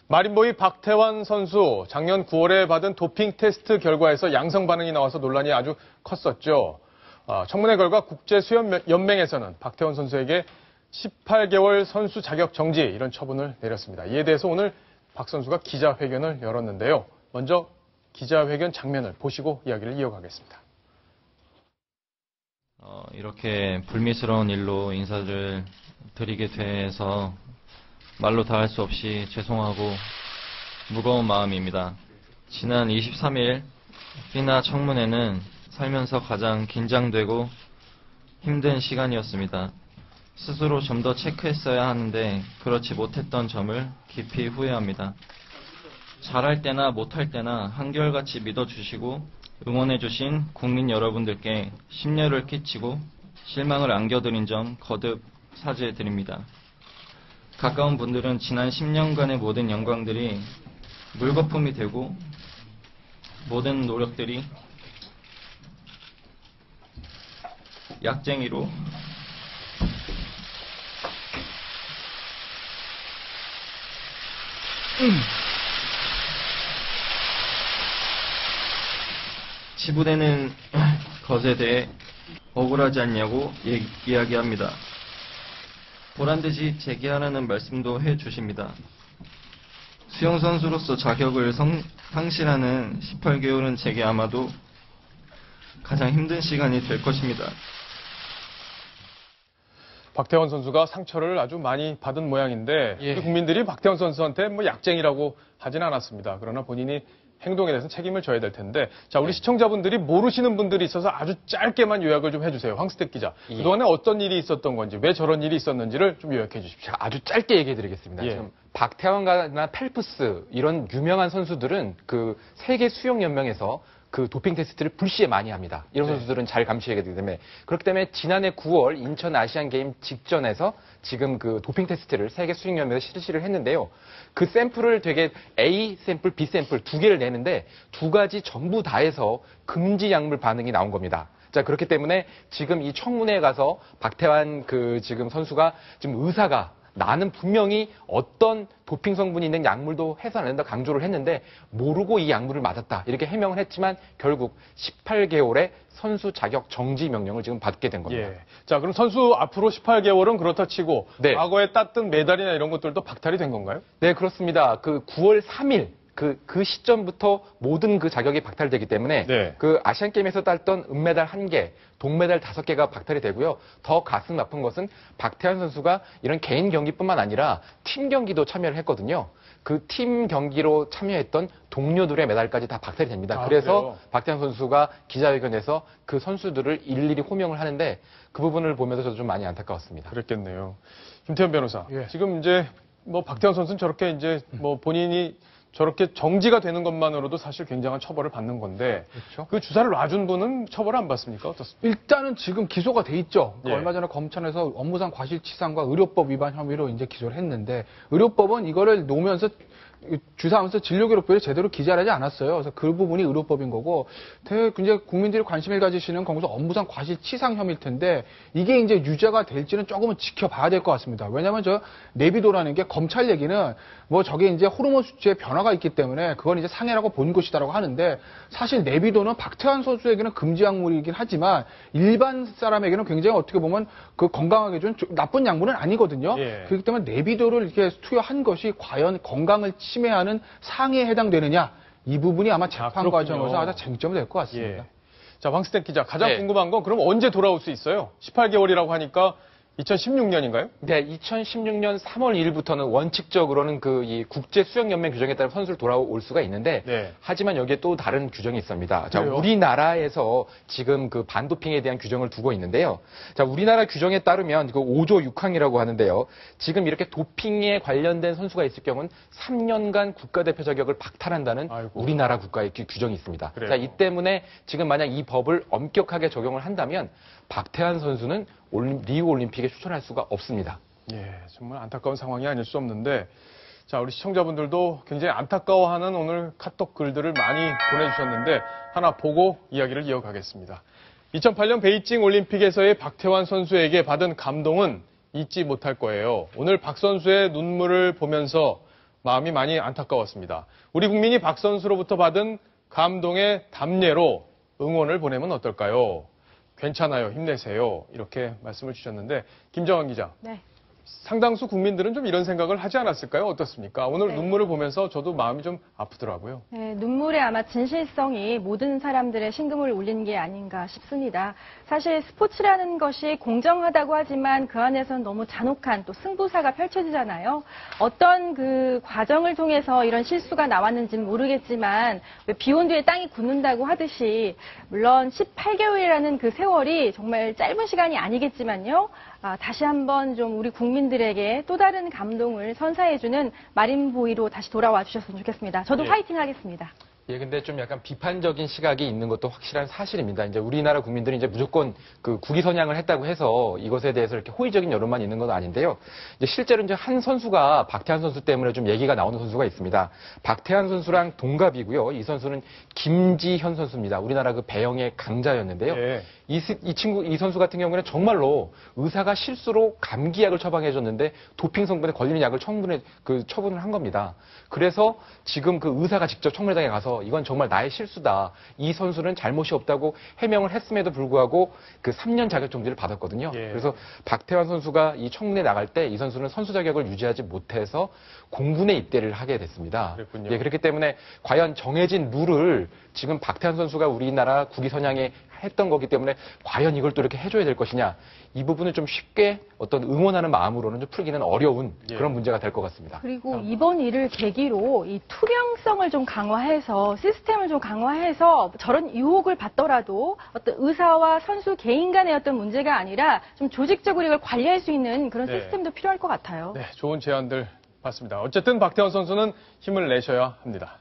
마린보이 박태환 선수 작년 9월에 받은 도핑 테스트 결과에서 양성 반응이 나와서 논란이 아주 컸었죠. 청문회 결과 국제수영연맹에서는 박태환 선수에게 18개월 선수 자격 정지 이런 처분을 내렸습니다. 이에 대해서 오늘 박 선수가 기자회견을 열었는데요. 먼저 기자회견 장면을 보시고 이야기를 이어가겠습니다. 이렇게 불미스러운 일로 인사를 드리게 돼서 말로 다 할 수 없이 죄송하고 무거운 마음입니다. 지난 23일 피나 청문회는 살면서 가장 긴장되고 힘든 시간이었습니다. 스스로 좀 더 체크했어야 하는데 그렇지 못했던 점을 깊이 후회합니다. 잘할 때나 못할 때나 한결같이 믿어주시고 응원해주신 국민 여러분들께 심려를 끼치고 실망을 안겨드린 점 거듭 사죄드립니다. 가까운 분들은 지난 10년간의 모든 영광들이 물거품이 되고 모든 노력들이 약쟁이로 치부되는 것에 대해 억울하지 않냐고 이야기합니다. 보란듯이 재개하라는 말씀도 해주십니다. 수영선수로서 자격을 상실하는 18개월은 제게 아마도 가장 힘든 시간이 될 것입니다. 박태환 선수가 상처를 아주 많이 받은 모양인데 국민들이 박태환 선수한테 뭐 약쟁이라고 하진 않았습니다. 그러나 본인이 행동에 대해서는 책임을 져야 될 텐데, 자, 우리 시청자분들이 모르시는 분들이 있어서 아주 짧게만 요약을 좀 해주세요. 황스택 기자. 그동안에 어떤 일이 있었던 건지, 왜 저런 일이 있었는지를 좀 요약해 주십시오. 아주 짧게 얘기해 드리겠습니다. 지금 박태환이나 펠프스 이런 유명한 선수들은 그 세계 수영연맹에서 그 도핑 테스트를 불시에 많이 합니다. 이런 선수들은 잘 감시해야 되기 때문에. 그렇기 때문에 지난해 9월 인천 아시안 게임 직전에서 지금 그 도핑 테스트를 세계 수영연맹에서 실시를 했는데요. 그 샘플을 되게 A 샘플, B 샘플 두 개를 내는데 두 가지 전부 다 해서 금지 약물 반응이 나온 겁니다. 자, 그렇기 때문에 지금 이 청문회에 가서 박태환 그 지금 선수가 지금 의사가 나는 분명히 어떤 도핑 성분이 있는 약물도 해서 안 된다 강조를 했는데 모르고 이 약물을 맞았다 이렇게 해명을 했지만 결국 18개월의 선수 자격 정지 명령을 지금 받게 된 겁니다. 자, 그럼 선수 앞으로 18개월은 그렇다 치고 과거에 땄던 메달이나 이런 것들도 박탈이 된 건가요? 네, 그렇습니다. 그 9월 3일 그 시점부터 모든 그 자격이 박탈되기 때문에 그 아시안 게임에서 땄던 은메달 1개, 동메달 5개가 박탈이 되고요. 더 가슴 아픈 것은 박태환 선수가 이런 개인 경기뿐만 아니라 팀 경기도 참여를 했거든요. 그 팀 경기로 참여했던 동료들의 메달까지 다 박탈이 됩니다. 그래서 그래요? 박태환 선수가 기자회견에서 그 선수들을 일일이 호명을 하는데 그 부분을 보면서 저도 좀 많이 안타까웠습니다. 그랬겠네요. 김태현 변호사. 지금 이제 뭐 박태환 선수는 저렇게 이제 뭐 본인이 저렇게 정지가 되는 것만으로도 사실 굉장한 처벌을 받는 건데 그 주사를 놔준 분은 처벌을 안 받습니까? 어떻습니까? 일단은 지금 기소가 돼 있죠. 얼마 전에 검찰에서 업무상 과실치상과 의료법 위반 혐의로 이제 기소를 했는데 의료법은 이거를 놓으면서 주사하면서 진료기록부에 제대로 기재하지 않았어요. 그래서 그 부분이 의료법인 거고, 이제 국민들이 관심을 가지시는 거기서 업무상 과실치상 혐의일 텐데 이게 이제 유죄가 될지는 조금은 지켜봐야 될 것 같습니다. 왜냐하면 저 내비도라는 게 검찰 얘기는 뭐 저게 이제 호르몬 수치에 변화가 있기 때문에 그건 이제 상해라고 본 것이다라고 하는데 사실 내비도는 박태환 선수에게는 금지 약물이긴 하지만 일반 사람에게는 굉장히 어떻게 보면 그 건강하게 준 나쁜 약물은 아니거든요. 그렇기 때문에 내비도를 이렇게 투여한 것이 과연 건강을 침해하는 상해에 해당되느냐 이 부분이 아마 재판 과정에서 아주 쟁점이 될 것 같습니다. 자, 황스택 기자 가장 궁금한 건 그럼 언제 돌아올 수 있어요? 18개월이라고 하니까 2016년인가요? 네, 2016년 3월 1일부터는 원칙적으로는 그 이 국제 수영연맹 규정에 따라 선수를 돌아올 수가 있는데 하지만 여기에 또 다른 규정이 있습니다. 자, 우리나라에서 지금 그 반도핑에 대한 규정을 두고 있는데요. 자, 우리나라 규정에 따르면 그 5조 6항이라고 하는데요. 지금 이렇게 도핑에 관련된 선수가 있을 경우는 3년간 국가대표 자격을 박탈한다는 우리나라 국가의 규정이 있습니다. 자, 이 때문에 지금 만약 이 법을 엄격하게 적용을 한다면 박태환 선수는 리우 올림픽에 출전할 수가 없습니다. 정말 안타까운 상황이 아닐 수 없는데, 자, 우리 시청자분들도 굉장히 안타까워하는 오늘 카톡 글들을 많이 보내주셨는데 하나 보고 이야기를 이어가겠습니다. 2008년 베이징 올림픽에서의 박태환 선수에게 받은 감동은 잊지 못할 거예요. 오늘 박 선수의 눈물을 보면서 마음이 많이 안타까웠습니다. 우리 국민이 박 선수로부터 받은 감동의 답례로 응원을 보내면 어떨까요? 괜찮아요, 힘내세요. 이렇게 말씀을 주셨는데 김정환 기자. 네. 상당수 국민들은 좀 이런 생각을 하지 않았을까요? 어떻습니까? 오늘 네. 눈물을 보면서 저도 마음이 좀 아프더라고요. 네, 눈물의 아마 진실성이 모든 사람들의 심금을 울린 게 아닌가 싶습니다. 사실 스포츠라는 것이 공정하다고 하지만 그 안에서는 너무 잔혹한 또 승부사가 펼쳐지잖아요. 어떤 그 과정을 통해서 이런 실수가 나왔는지는 모르겠지만 왜 비온 뒤에 땅이 굳는다고 하듯이 물론 18개월이라는 그 세월이 정말 짧은 시간이 아니겠지만요. 다시 한번 좀 우리 국민들에게 또 다른 감동을 선사해주는 마린보이로 다시 돌아와 주셨으면 좋겠습니다. 저도 예. 화이팅 하겠습니다. 예, 근데 좀 약간 비판적인 시각이 있는 것도 확실한 사실입니다. 이제 우리나라 국민들이 이제 무조건 그 국위선양을 했다고 해서 이것에 대해서 이렇게 호의적인 여론만 있는 건 아닌데요. 이제 실제로 이제 한 선수가 박태환 선수 때문에 좀 얘기가 나오는 선수가 있습니다. 박태환 선수랑 동갑이고요. 이 선수는 김지현 선수입니다. 우리나라 그 배영의 강자였는데요. 예. 이 선수 같은 경우에는 정말로 의사가 실수로 감기약을 처방해줬는데 도핑 성분에 걸리는 약을 처분을 한 겁니다. 그래서 지금 그 의사가 직접 청문회장에 가서 이건 정말 나의 실수다. 이 선수는 잘못이 없다고 해명을 했음에도 불구하고 그 3년 자격 정지를 받았거든요. 예. 그래서 박태환 선수가 이 청문회 나갈 때 이 선수는 선수 자격을 유지하지 못해서 공군에 입대를 하게 됐습니다. 그랬군요. 예, 그렇기 때문에 과연 정해진 룰을 지금 박태환 선수가 우리나라 국위선양에 했던 거기 때문에 과연 이걸 또 이렇게 해줘야 될 것이냐. 이 부분을 좀 쉽게 어떤 응원하는 마음으로는 좀 풀기는 어려운 예. 그런 문제가 될 것 같습니다. 그리고 이번 일을 계기로 이 투명성을 좀 강화해서 시스템을 좀 강화해서 저런 유혹을 받더라도 어떤 의사와 선수 개인 간의 어떤 문제가 아니라 좀 조직적으로 이걸 관리할 수 있는 그런 네. 시스템도 필요할 것 같아요. 네, 좋은 제안들 봤습니다. 어쨌든 박태환 선수는 힘을 내셔야 합니다.